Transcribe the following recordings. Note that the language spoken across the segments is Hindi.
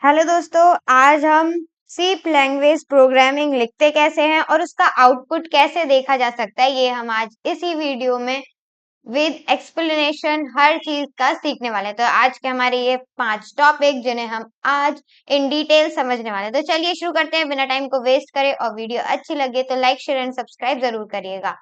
हेलो दोस्तों, आज हम सी लैंग्वेज प्रोग्रामिंग लिखते कैसे हैं और उसका आउटपुट कैसे देखा जा सकता है, ये हम आज इसी वीडियो में विद एक्सप्लेनेशन हर चीज का सीखने वाले हैं। तो आज के हमारे ये 5 टॉपिक जिन्हें हम आज इन डिटेल समझने वाले हैं। तो चलिए शुरू करते हैं बिना टाइम को वेस्ट करे, और वीडियो अच्छी लगे तो लाइक शेयर एंड सब्सक्राइब जरूर करिएगा।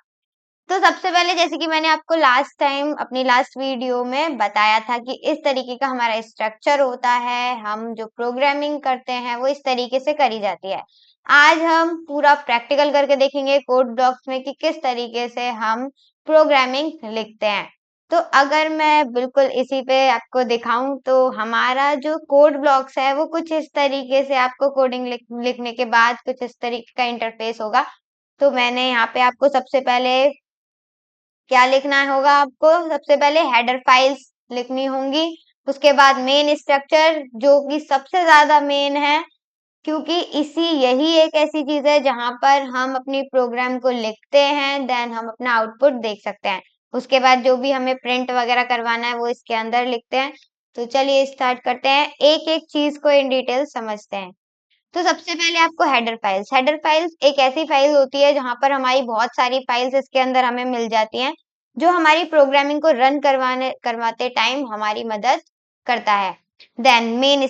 तो सबसे पहले जैसे कि मैंने आपको लास्ट टाइम अपनी लास्ट वीडियो में बताया था कि इस तरीके का हमारा स्ट्रक्चर होता है, हम जो प्रोग्रामिंग करते हैं वो इस तरीके से करी जाती है। आज हम पूरा प्रैक्टिकल करके देखेंगे कोड ब्लॉक्स में कि किस तरीके से हम प्रोग्रामिंग लिखते हैं। तो अगर मैं बिल्कुल इसी पे आपको दिखाऊं तो हमारा जो कोड ब्लॉक्स है वो कुछ इस तरीके से आपको कोडिंग लिखने के बाद कुछ इस तरीके का इंटरफेस होगा। तो मैंने यहाँ पे आपको सबसे पहले क्या लिखना होगा, आपको सबसे पहले हेडर फाइल्स लिखनी होंगी। उसके बाद मेन स्ट्रक्चर जो कि सबसे ज्यादा मेन है, क्योंकि यही एक ऐसी चीज है जहां पर हम अपनी प्रोग्राम को लिखते हैं, देन हम अपना आउटपुट देख सकते हैं। उसके बाद जो भी हमें प्रिंट वगैरह करवाना है वो इसके अंदर लिखते हैं। तो चलिए स्टार्ट करते हैं, एक एक चीज को इन डिटेल समझते हैं। तो सबसे पहले आपको हेडर फाइल्स एक ऐसी फाइल होती है जहां पर हमारी बहुत सारी फाइल्स इसके अंदर हमें मिल जाती हैं, जो हमारी प्रोग्रामिंग को रन करवाते टाइम हमारी मदद करता है। देन मेन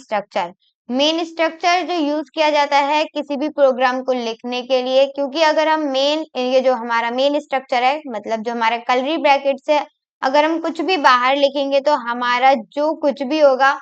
स्ट्रक्चर जो यूज किया जाता है किसी भी प्रोग्राम को लिखने के लिए, क्योंकि अगर हम ये जो हमारा मेन स्ट्रक्चर है, मतलब जो हमारा कर्ली ब्रैकेट से अगर हम कुछ भी बाहर लिखेंगे तो हमारा जो कुछ भी होगा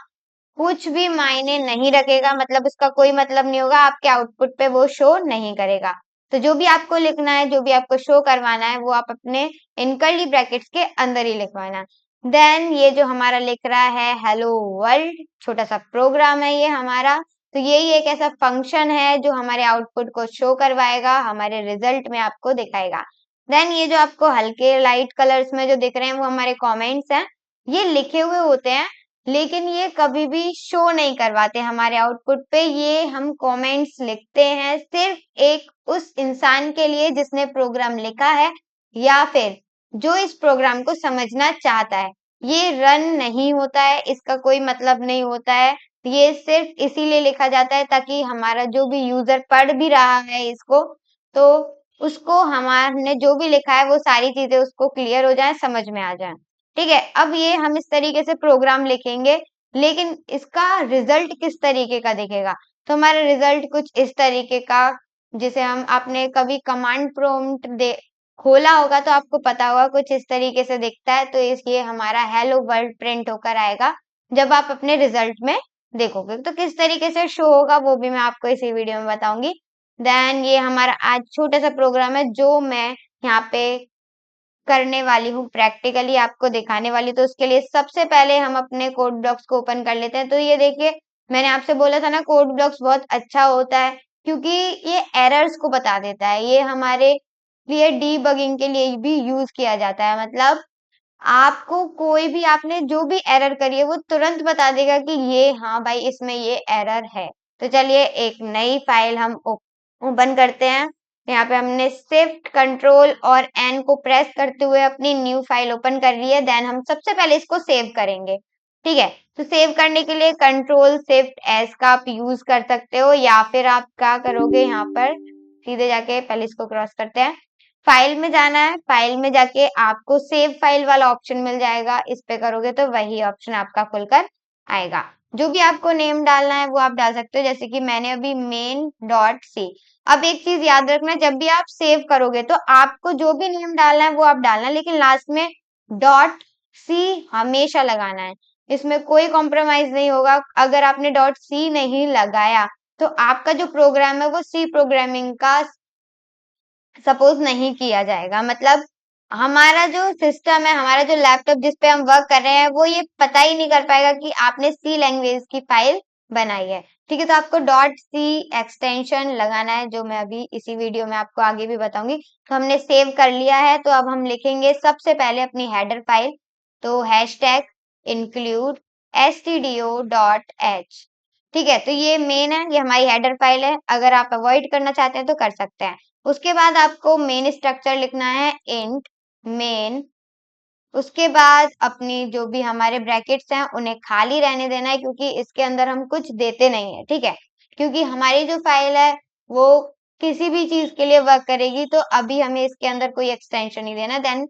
कुछ भी मायने नहीं रखेगा, मतलब उसका कोई मतलब नहीं होगा, आपके आउटपुट पे वो शो नहीं करेगा। तो जो भी आपको लिखना है, जो भी आपको शो करवाना है, वो आप अपने इन कर्ली ब्रैकेट्स के अंदर ही लिखवाना। देन ये जो हमारा लिख रहा है हेलो वर्ल्ड, छोटा सा प्रोग्राम है ये हमारा। तो यही एक ऐसा फंक्शन है जो हमारे आउटपुट को शो करवाएगा, हमारे रिजल्ट में आपको दिखाएगा। देन ये जो आपको हल्के लाइट कलर्स में जो दिख रहे हैं वो हमारे कमेंट्स हैं। ये लिखे हुए होते हैं लेकिन ये कभी भी शो नहीं करवाते हमारे आउटपुट पे। ये हम कमेंट्स लिखते हैं सिर्फ एक उस इंसान के लिए जिसने प्रोग्राम लिखा है, या फिर जो इस प्रोग्राम को समझना चाहता है। ये रन नहीं होता है, इसका कोई मतलब नहीं होता है। ये सिर्फ इसीलिए लिखा जाता है ताकि हमारा जो भी यूजर पढ़ भी रहा है इसको, तो उसको हमारे जो भी लिखा है वो सारी चीजें उसको क्लियर हो जाए, समझ में आ जाए। ठीक है, अब ये हम इस तरीके से प्रोग्राम लिखेंगे, लेकिन इसका रिजल्ट किस तरीके का दिखेगा। तो हमारा रिजल्ट कुछ इस तरीके का, जिसे हम आपने कभी कमांड प्रॉम्प्ट दे खोला होगा तो आपको पता होगा कुछ इस तरीके से दिखता है। तो ये हमारा हेलो वर्ल्ड प्रिंट होकर आएगा जब आप अपने रिजल्ट में देखोगे। तो किस तरीके से शो होगा वो भी मैं आपको इसी वीडियो में बताऊंगी। देन ये हमारा आज छोटा सा प्रोग्राम है जो मैं यहाँ पे करने वाली हूँ, प्रैक्टिकली आपको दिखाने वाली। तो उसके लिए सबसे पहले हम अपने कोड ब्लॉक्स को ओपन कर लेते हैं। तो ये देखिए, मैंने आपसे बोला था ना कोड ब्लॉक्स बहुत अच्छा होता है, क्योंकि ये एरर्स को बता देता है। ये हमारे लिए डीबगिंग के लिए भी यूज किया जाता है, मतलब आपको कोई भी आपने जो भी एरर करी है वो तुरंत बता देगा कि ये हाँ भाई इसमें ये एरर है। तो चलिए एक नई फाइल हम ओपन करते हैं। यहाँ पे हमने शिफ्ट कंट्रोल और एन को प्रेस करते हुए अपनी न्यू फाइल ओपन कर ली है। देन हम सबसे पहले इसको सेव करेंगे। ठीक है, तो सेव करने के लिए कंट्रोल शिफ्ट एस का आप यूज कर सकते हो, या फिर आप क्या करोगे, यहाँ पर सीधे जाके पहले इसको क्रॉस करते हैं, फाइल में जाना है। फाइल में जाके आपको सेव फाइल वाला ऑप्शन मिल जाएगा, इस पे करोगे तो वही ऑप्शन आपका खुलकर आएगा। जो भी आपको नेम डालना है वो आप डाल सकते हो, जैसे कि मैंने अभी मेन डॉट सी। अब एक चीज याद रखना, जब भी आप सेव करोगे तो आपको जो भी नेम डालना है वो आप डालना, लेकिन लास्ट में डॉट सी हमेशा लगाना है। इसमें कोई कॉम्प्रोमाइज नहीं होगा। अगर आपने डॉट सी नहीं लगाया तो आपका जो प्रोग्राम है वो सी प्रोग्रामिंग का सपोज नहीं किया जाएगा। मतलब हमारा जो सिस्टम है, हमारा जो लैपटॉप जिस पे हम वर्क कर रहे हैं, वो ये पता ही नहीं कर पाएगा कि आपने सी लैंग्वेज की फाइल बनाई है। ठीक है, तो आपको डॉट सी एक्सटेंशन लगाना है, जो मैं अभी इसी वीडियो में आपको आगे भी बताऊंगी। तो हमने सेव कर लिया है, तो अब हम लिखेंगे सबसे पहले अपनी हेडर फाइल। तो हैशटैग इंक्लूड stdio.h। ठीक है, तो ये मेन है, ये हमारी हेडर फाइल है। अगर आप अवॉइड करना चाहते हैं तो कर सकते हैं। उसके बाद आपको मेन स्ट्रक्चर लिखना है, इंट मेन उसके बाद अपनी जो भी हमारे ब्रैकेट्स हैं उन्हें खाली रहने देना है, क्योंकि इसके अंदर हम कुछ देते नहीं है, ठीक है। क्योंकि हमारी जो फाइल है वो किसी भी चीज के लिए वर्क करेगी, तो अभी हमें इसके अंदर कोई एक्सटेंशन नहीं देना। देन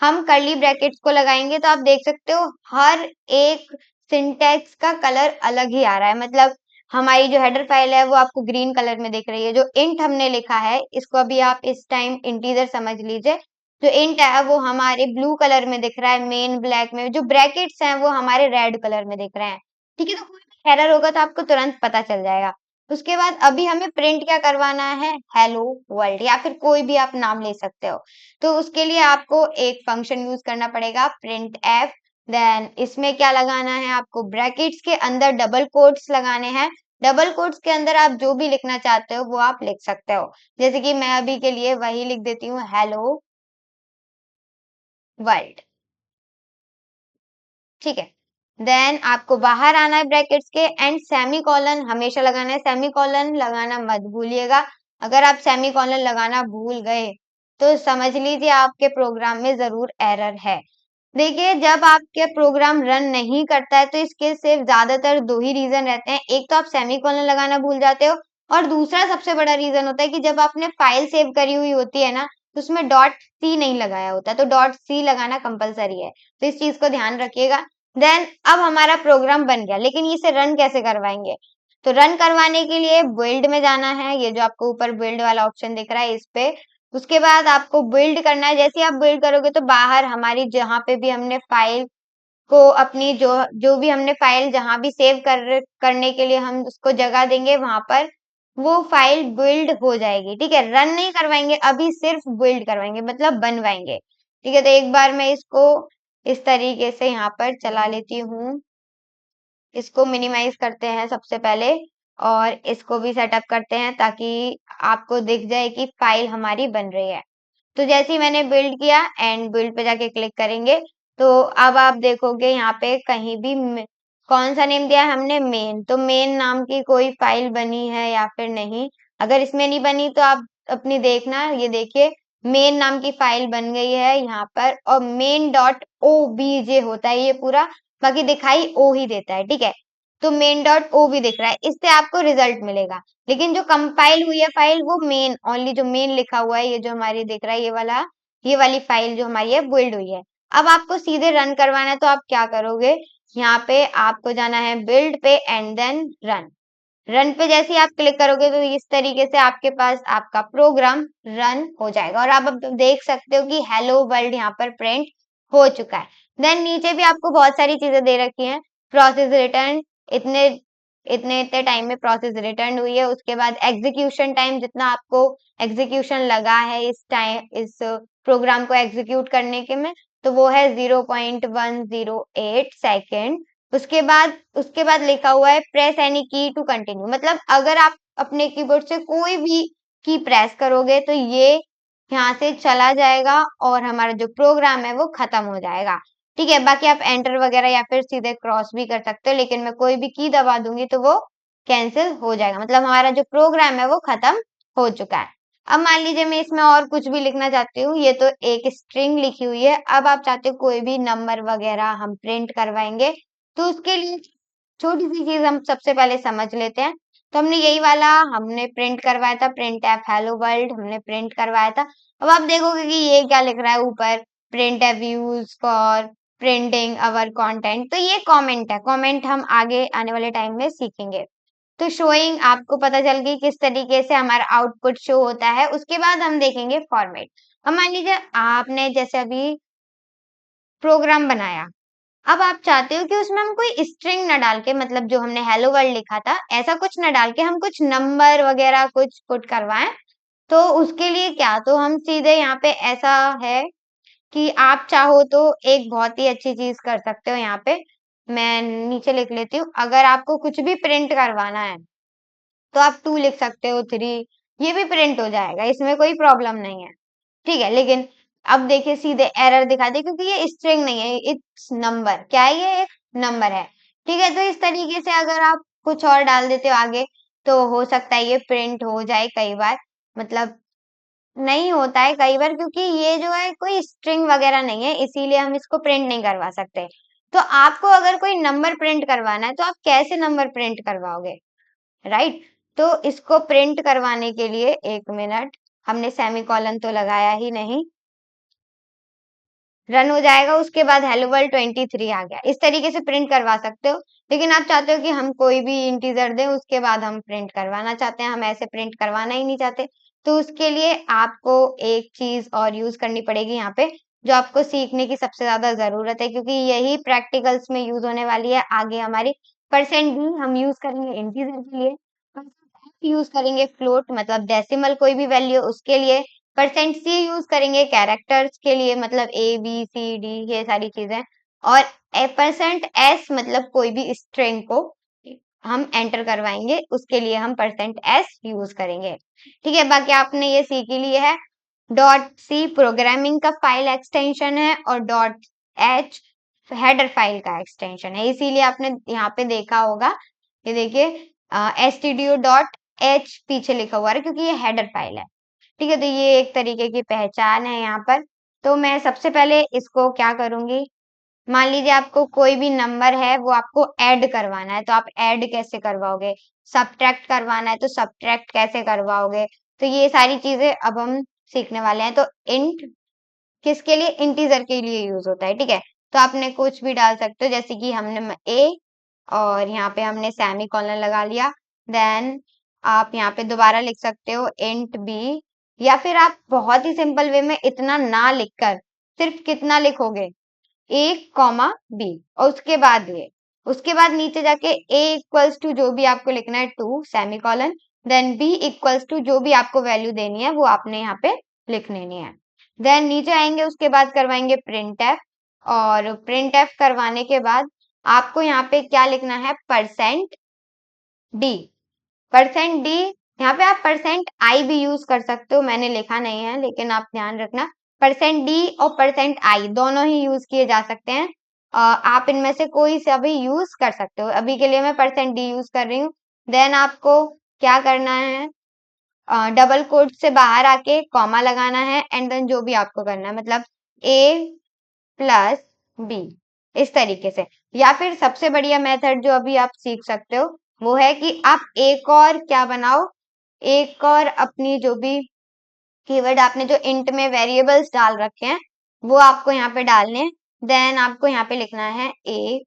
हम कर्ली ब्रैकेट्स को लगाएंगे, तो आप देख सकते हो हर एक सिंटेक्स का कलर अलग ही आ रहा है। मतलब हमारी जो हेडर फाइल है वो आपको ग्रीन कलर में दिख रही है। जो इंट हमने लिखा है इसको अभी आप इस टाइम इंटीजर समझ लीजिए। जो इंट है वो हमारे ब्लू कलर में दिख रहा है, मेन ब्लैक में। जो ब्रैकेट्स हैं वो हमारे रेड कलर में दिख रहे हैं, ठीक है। तो कोई भी एरर होगा तो आपको तुरंत पता चल जाएगा। उसके बाद अभी हमें प्रिंट क्या करवाना है, हेलो वर्ल्ड, या फिर कोई भी आप नाम ले सकते हो। तो उसके लिए आपको एक फंक्शन यूज करना पड़ेगा, प्रिंट एफ। देन इसमें क्या लगाना है, आपको ब्रैकेट्स के अंदर डबल कोट्स लगाने हैं। डबल कोट्स के अंदर आप जो भी लिखना चाहते हो वो आप लिख सकते हो। जैसे कि मैं अभी के लिए वही लिख देती हूँ, हेलो वर्ल्ड, ठीक है। देन आपको बाहर आना है ब्रैकेट्स के, एंड सेमी कॉलन हमेशा लगाना है। सेमी कॉलन लगाना मत भूलिएगा। अगर आप सेमी कॉलन लगाना भूल गए तो समझ लीजिए आपके प्रोग्राम में जरूर एरर है। देखिए, जब आपके प्रोग्राम रन नहीं करता है तो इसके सिर्फ ज्यादातर दो ही रीजन रहते हैं। एक तो आप सेमीकोलन लगाना भूल जाते हो, और दूसरा सबसे बड़ा रीजन होता है कि जब आपने फाइल सेव करी हुई होती है ना, तो उसमें डॉट सी नहीं लगाया होता। तो डॉट सी लगाना कंपलसरी है, तो इस चीज को ध्यान रखिएगा। देन अब हमारा प्रोग्राम बन गया, लेकिन इसे रन कैसे करवाएंगे। तो रन करवाने के लिए बिल्ड में जाना है, ये जो आपको ऊपर बिल्ड वाला ऑप्शन दिख रहा है इस पे। उसके बाद आपको बिल्ड करना है। जैसे ही आप बिल्ड करोगे तो बाहर हमारी जहां पे भी हमने फाइल को अपनी जो जो भी हमने फाइल जहां भी सेव करने के लिए हम उसको जगह देंगे, वहां पर वो फाइल बिल्ड हो जाएगी, ठीक है। रन नहीं करवाएंगे, अभी सिर्फ बिल्ड करवाएंगे, मतलब बनवाएंगे, ठीक है। तो एक बार मैं इसको इस तरीके से यहाँ पर चला लेती हूँ। इसको मिनिमाइज करते हैं सबसे पहले, और इसको भी सेटअप करते हैं ताकि आपको दिख जाए कि फाइल हमारी बन रही है। तो जैसे ही मैंने बिल्ड किया, एंड बिल्ड पे जाके क्लिक करेंगे, तो अब आप देखोगे यहाँ पे कहीं भी कौन सा नेम दिया है हमने, मेन। तो मेन नाम की कोई फाइल बनी है या फिर नहीं। अगर इसमें नहीं बनी तो आप अपनी देखना, ये देखिए मेन नाम की फाइल बन गई है यहाँ पर, और main dot O B J होता है ये पूरा, बाकी दिखाई ओ ही देता है, ठीक है। तो मेन डॉट ओ भी दिख रहा है, इससे आपको रिजल्ट मिलेगा। लेकिन जो कंपाइल हुई है फाइल वो मेन, ओनली जो मेन लिखा हुआ है, ये जो हमारी दिख रहा है ये वाली फाइल जो हमारी है बिल्ड हुई है। अब आपको सीधे रन करवाना है, तो आप क्या करोगे, यहाँ पे आपको जाना है बिल्ड पे एंड देन रन। रन पे जैसे ही आप क्लिक करोगे तो इस तरीके से आपके पास आपका प्रोग्राम रन हो जाएगा, और आप अब देख सकते हो कि हेलो वर्ल्ड यहाँ पर प्रिंट हो चुका है। देन नीचे भी आपको बहुत सारी चीजें दे रखी हैं, प्रोसेस रिटर्न, इतने इतने इतने टाइम में प्रोसेस रिटर्न हुई है। उसके बाद एग्जीक्यूशन टाइम, जितना आपको एग्जीक्यूशन लगा है इस प्रोग्राम को एग्जीक्यूट करने के में, तो वो है 0.108 सेकेंड। उसके बाद लिखा हुआ है प्रेस एनी की टू कंटिन्यू, मतलब अगर आप अपने कीबोर्ड से कोई भी की प्रेस करोगे तो ये यहाँ से चला जाएगा और हमारा जो प्रोग्राम है वो खत्म हो जाएगा, ठीक है। बाकी आप एंटर वगैरह या फिर सीधे क्रॉस भी कर सकते हो, लेकिन मैं कोई भी की दबा दूंगी तो वो कैंसिल हो जाएगा, मतलब हमारा जो प्रोग्राम है वो खत्म हो चुका है। अब मान लीजिए मैं इसमें और कुछ भी लिखना चाहती हूँ, ये तो एक स्ट्रिंग लिखी हुई है। अब आप चाहते हो कोई भी नंबर वगैरह हम प्रिंट करवाएंगे, तो उसके लिए छोटी सी चीज हम सबसे पहले समझ लेते हैं। तो हमने यही वाला हमने प्रिंट करवाया था, प्रिंट एफ हेलो वर्ल्ड हमने प्रिंट करवाया था। अब आप देखोगे कि ये क्या लिख रहा है ऊपर, print F use for printing our content. तो ये कमेंट है, कमेंट हम आगे आने वाले टाइम में सीखेंगे। तो शोइंग आपको पता चल गई किस तरीके से हमारा आउटपुट शो होता है। उसके बाद हम देखेंगे फॉर्मेट। अब मान लीजिए आपने जैसे अभी प्रोग्राम बनाया, अब आप चाहते हो कि उसमें हम कोई स्ट्रिंग ना डाल के, मतलब जो हमने हेलो वर्ल्ड लिखा था ऐसा कुछ ना डाल के हम कुछ नंबर वगैरह कुछ पुट करवाएं। तो उसके लिए क्या, तो हम सीधे यहाँ पे ऐसा है कि आप चाहो तो एक बहुत ही अच्छी चीज कर सकते हो। यहाँ पे मैं नीचे लिख लेती हूँ, अगर आपको कुछ भी प्रिंट करवाना है तो आप 2 लिख सकते हो, 3, ये भी प्रिंट हो जाएगा, इसमें कोई प्रॉब्लम नहीं है, ठीक है। लेकिन अब देखिए सीधे एरर दिखा दे, क्योंकि ये स्ट्रिंग नहीं है, इट्स नंबर। क्या है, ये एक नंबर है, ठीक है। तो इस तरीके से अगर आप कुछ और डाल देते हो आगे तो हो सकता है ये प्रिंट हो जाए कई बार, मतलब नहीं होता है कई बार, क्योंकि ये जो है कोई स्ट्रिंग वगैरह नहीं है, इसीलिए हम इसको प्रिंट नहीं करवा सकते। तो आपको अगर कोई नंबर प्रिंट करवाना है तो आप कैसे नंबर प्रिंट करवाओगे, राइट? तो इसको प्रिंट करवाने के लिए, एक मिनट, हमने सेमीकोलन तो लगाया ही नहीं, रन हो जाएगा, उसके बाद हेलो वर्ल्ड 23 आ गया। इस तरीके से प्रिंट करवा सकते हो। लेकिन आप चाहते हो कि हम कोई भी इंटीजर दें, उसके बाद हम प्रिंट करवाना चाहते हैं, हम ऐसे प्रिंट करवाना ही नहीं चाहते, तो उसके लिए आपको एक चीज और यूज करनी पड़ेगी यहाँ पे, जो आपको सीखने की सबसे ज्यादा जरूरत है, क्योंकि यही प्रैक्टिकल्स में यूज होने वाली है आगे हमारी। परसेंट भी हम यूज करेंगे इंटीजर के लिए, यूज करेंगे फ्लोट मतलब डेसिमल कोई भी वैल्यू उसके लिए, परसेंट सी यूज करेंगे कैरेक्टर्स के लिए मतलब ए बी सी डी ये सारी चीजें, और परसेंट एस मतलब कोई भी स्ट्रिंग को हम एंटर करवाएंगे, उसके लिए हम परसेंट एस यूज करेंगे। ठीक है, बाकी आपने ये सीख ही लिए है। डॉट सी प्रोग्रामिंग का फाइल एक्सटेंशन है और डॉट एच हेडर फाइल का एक्सटेंशन है, इसीलिए आपने यहाँ पे देखा होगा, ये देखिए stdio डॉट एच पीछे लिखा हुआ है क्योंकि ये हेडर फाइल है। ठीक है, तो ये एक तरीके की पहचान है यहाँ पर। तो मैं सबसे पहले इसको क्या करूंगी, मान लीजिए आपको कोई भी नंबर है वो आपको ऐड करवाना है, तो आप ऐड कैसे करवाओगे, सब्ट्रैक्ट करवाना है तो सब्ट्रैक्ट कैसे करवाओगे, तो ये सारी चीजें अब हम सीखने वाले हैं। तो इंट किसके लिए, इंटीजर के लिए यूज होता है। ठीक है, तो आपने कुछ भी डाल सकते हो, जैसे कि हमने ए और यहाँ पे हमने सेमी कॉलन लगा लिया, देन आप यहाँ पे दोबारा लिख सकते हो इंट बी, या फिर आप बहुत ही सिंपल वे में इतना ना लिखकर सिर्फ कितना लिखोगे, ए कॉमा बी, और उसके बाद ये, उसके बाद नीचे जाके ए इक्वल्स टू जो भी आपको लिखना है 2 semi colon, then B equals to जो भी आपको वैल्यू देनी है वो आपने यहाँ पे लिख लेनी है। देन नीचे आएंगे, उसके बाद करवाएंगे प्रिंट एफ, और प्रिंट एफ करवाने के बाद आपको यहाँ पे क्या लिखना है, परसेंट डी, परसेंट डी, यहाँ पे आप परसेंट आई भी यूज कर सकते हो, मैंने लिखा नहीं है लेकिन आप ध्यान रखना, परसेंट डी और परसेंट आई दोनों ही यूज किए जा सकते हैं। आप इनमें से कोई सा भी यूज कर सकते हो, अभी के लिए मैं परसेंट डी यूज कर रही हूँ। देन आपको क्या करना है, डबल कोट से बाहर आके कॉमा लगाना है, एंड देन जो भी आपको करना है, मतलब ए प्लस बी, इस तरीके से। या फिर सबसे बढ़िया मेथड जो अभी आप सीख सकते हो वो है कि आप एक और क्या बनाओ, एक और अपनी जो भी कीवर्ड आपने जो इंट में वेरिएबल्स डाल रखे हैं वो आपको यहाँ पे डालने हैं। देन आपको यहाँ पे लिखना है ए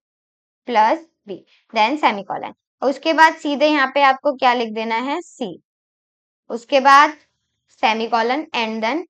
प्लस बी, देन सेमीकोलन, उसके बाद सीधे यहाँ पे आपको क्या लिख देना है, सी, उसके बाद सेमीकोलन, एंड देन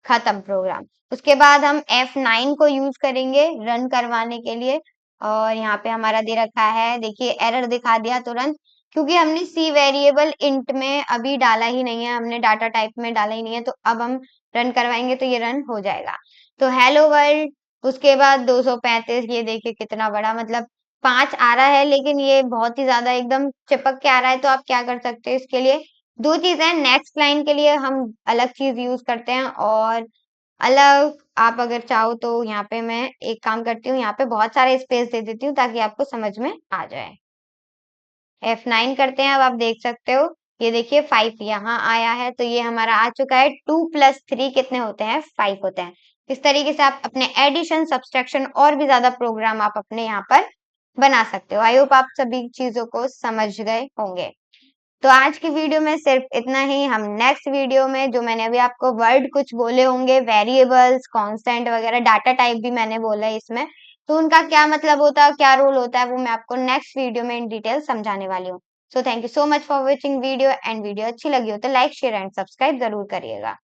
खत्म प्रोग्राम। उसके बाद हम F9 को यूज करेंगे रन करवाने के लिए, और यहाँ पे हमारा दे रखा है, देखिए एरर दिखा दिया तुरंत, क्योंकि हमने सी वेरिएबल इंट में अभी डाला ही नहीं है, हमने डाटा टाइप में डाला ही नहीं है, तो अब हम रन करवाएंगे तो ये रन हो जाएगा। तो हेलो वर्ल्ड, उसके बाद 235, ये देखिए कितना बड़ा, मतलब 5 आ रहा है लेकिन ये बहुत ही ज्यादा एकदम चिपक के आ रहा है, तो आप क्या कर सकते हो इसके लिए, दो चीजें, नेक्स्ट लाइन के लिए हम अलग चीज यूज करते हैं, और अलग आप अगर चाहो तो यहाँ पे मैं एक काम करती हूँ, यहाँ पे बहुत सारे स्पेस दे देती हूँ ताकि आपको समझ में आ जाए। F9 करते हैं, अब आप देख सकते हो, ये देखिए 5 यहाँ आया है, तो ये हमारा आ चुका है। 2 + 3 कितने होते हैं, 5 होते हैं। इस तरीके से आप अपने एडिशन, सब्सट्रैक्शन और भी ज्यादा प्रोग्राम आप अपने यहाँ पर बना सकते हो। आई होप आप सभी चीजों को समझ गए होंगे। तो आज की वीडियो में सिर्फ इतना ही, हम नेक्स्ट वीडियो में जो मैंने अभी आपको वर्ड कुछ बोले होंगे, वेरिएबल्स, कांस्टेंट वगैरह, डाटा टाइप भी मैंने बोला है इसमें, तो उनका क्या मतलब होता है, क्या रोल होता है, वो मैं आपको नेक्स्ट वीडियो में इन डिटेल समझाने वाली हूँ। So thank you so much for watching video, and video अच्छी लगी हो तो लाइक, शेयर एंड सब्सक्राइब जरूर करिएगा।